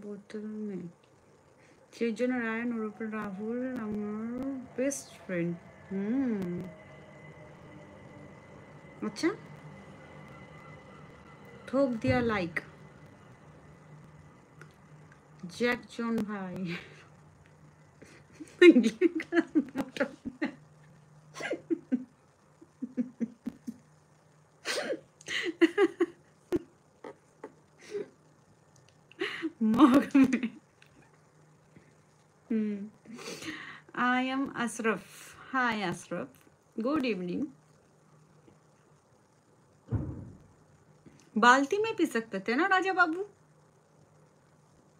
बोतल में सृजन नारायण और राहुल আমার বেস্ট ফ্রেন্ড अच्छा ठोक दिया लाइक जैक जॉन भाई मग में I am Ashraf. Hi Ashraf. Good evening. बाल्टी में पी सकते थे ना राजा बाबू,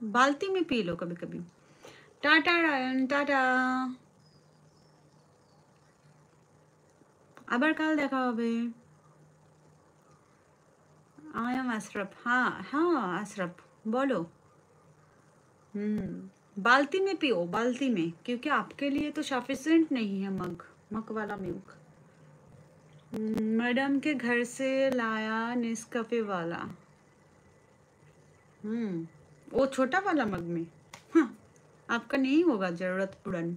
बाल्टी में पी लो कभी कभी। टाटा रायन, टाटा, আবার কাল দেখা হবে। I am Ashraf. हाँ हाँ Ashraf बोलो। बाल्टी में पियो, बाल्टी में, क्योंकि आपके लिए तो सफिशिएंट नहीं है मग वाला मिल्क। मैडम के घर से लाया नेस्कैफे वाला। वो छोटा वाला मग में। हाँ, आपका नहीं होगा जरूरत पुरन।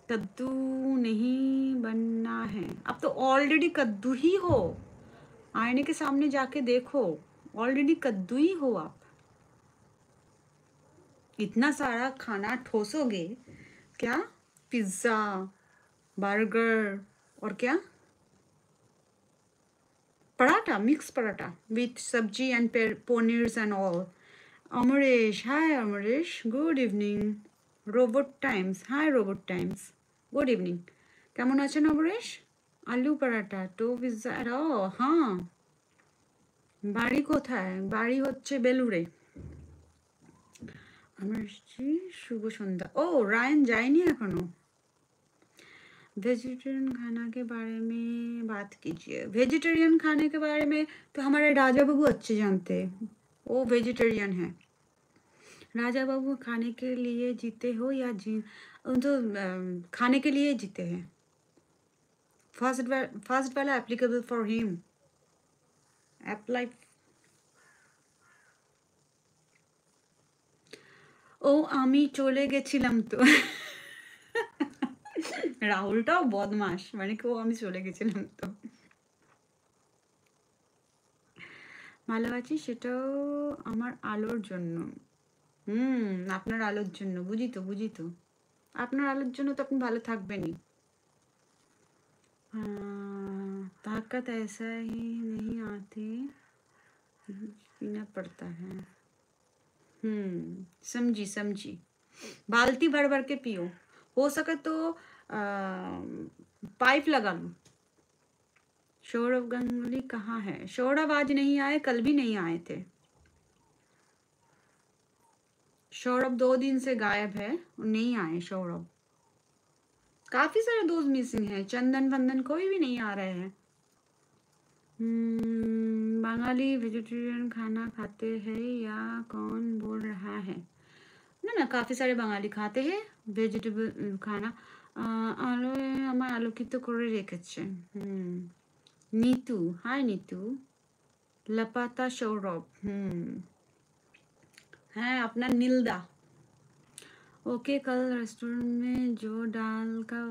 कद्दू नहीं बनना है, अब तो ऑलरेडी कद्दू ही हो। आईने के सामने जाके देखो, ऑलरेडी कद्दू ही हो आप। इतना सारा खाना ठोसोगे क्या? पिज्जा, बर्गर और क्या, paratha, mix paratha with sabzi and paneers and all. Amresh, hi Amresh, good evening. Robot times, hi robot times, good evening. কেমন আছেন অমরেশ? আলু পরাঠা, টো পিজ্জা, হ্যাঁ। বাড়ি কোথায়? বাড়ি হচ্ছে বেলুড়ে। अमरेशजी शुभ संध्या। ओ रायन जाएनी एखोनो। वेजिटेरियन खाना के बारे में बात कीजिए। वेजिटेरियन खाने के बारे में तो हमारे राजा बाबू अच्छे जानते हैं, वो वेजिटेरियन है। राजा बाबू खाने के लिए जीते हो या तो खाने के लिए जीते हैं। फर्स्ट वाला एप्लीकेबल फॉर हिम, अप्लाई। ও আমি চলে গেছিলাম তো। রাহুলটাও বদমাস, মানে কেউ আমি চলে গেছিলাম তো। ভালো আছি, সেটাও আমার আলোর জন্য। আপনার আলোর জন্য, বুঝি তো আপনার আলোর জন্য তো আপনি ভালো থাকবেনই। ताकत ऐसा ही नहीं आती, पीना पड़ता है। समझी। बाल्टी भर भर के पियो, हो सके तो पाइप लगा लो। सौरभ गंगुली कहाँ है? सौरभ आज नहीं आए, कल भी नहीं आए थे। सौरभ 2 दिन से गायब है, नहीं आए सौरभ। काफी सारे दोस्त मिसिंग हैं, चंदन वंदन कोई भी नहीं आ रहे हैं। बंगाली वेजिटेरियन खाना खाते हैं या कौन बोल रहा है? ना काफी सारे बंगाली खाते हैं वेजिटेबल खाना। आलो আমার আলোকিত করে রেখেছে। नीतू, हाय नीतू। लपाता सौरभ, है अपना नीलदा। ओके, कल रेस्टोरेंट में जो दाल का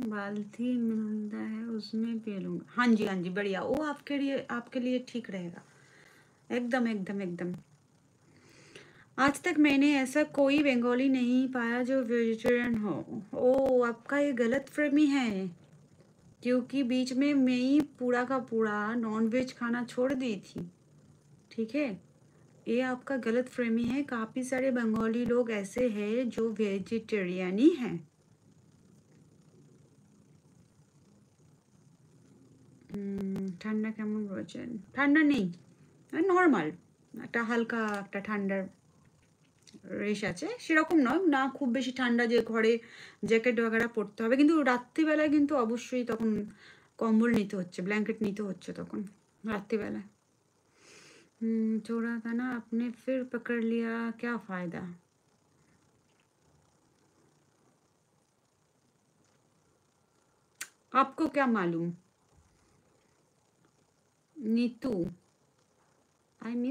बाल्टी मिलता है उसमें पी लूँगा। हाँ जी बढ़िया, वो आपके लिए ठीक रहेगा। एकदम। आज तक मैंने ऐसा कोई बंगाली नहीं पाया जो वेजिटेरियन हो। ओ, आपका ये गलत फहमी है, क्योंकि बीच में मैं ही पूरा का पूरा नॉन वेज खाना छोड़ दी थी। ठीक है, ये आपका गलत फहमी है। काफ़ी सारे बंगाली लोग ऐसे हैं जो वेजिटेरियन ही हैं। ঠান্ডা কেমন রয়েছেন? ঠান্ডা নেই, নর্মাল একটা হালকা একটা ঠান্ডার রেশ আছে, সেরকম নয় না খুব বেশি ঠান্ডা যে ঘরে জ্যাকেট वगैरह পরতে হবে, কিন্তু রাত্রিবেলায় কিন্তু অবশ্যই তখন কম্বল নিতে হচ্ছে, ব্ল্যাঙ্কেট নিতে হচ্ছে তখন রাত্রিবেলায়। चोरा था ना आपने, फिर पकड़ लिया, क्या फायदा? आपको क्या मालूम? Neetu, I miss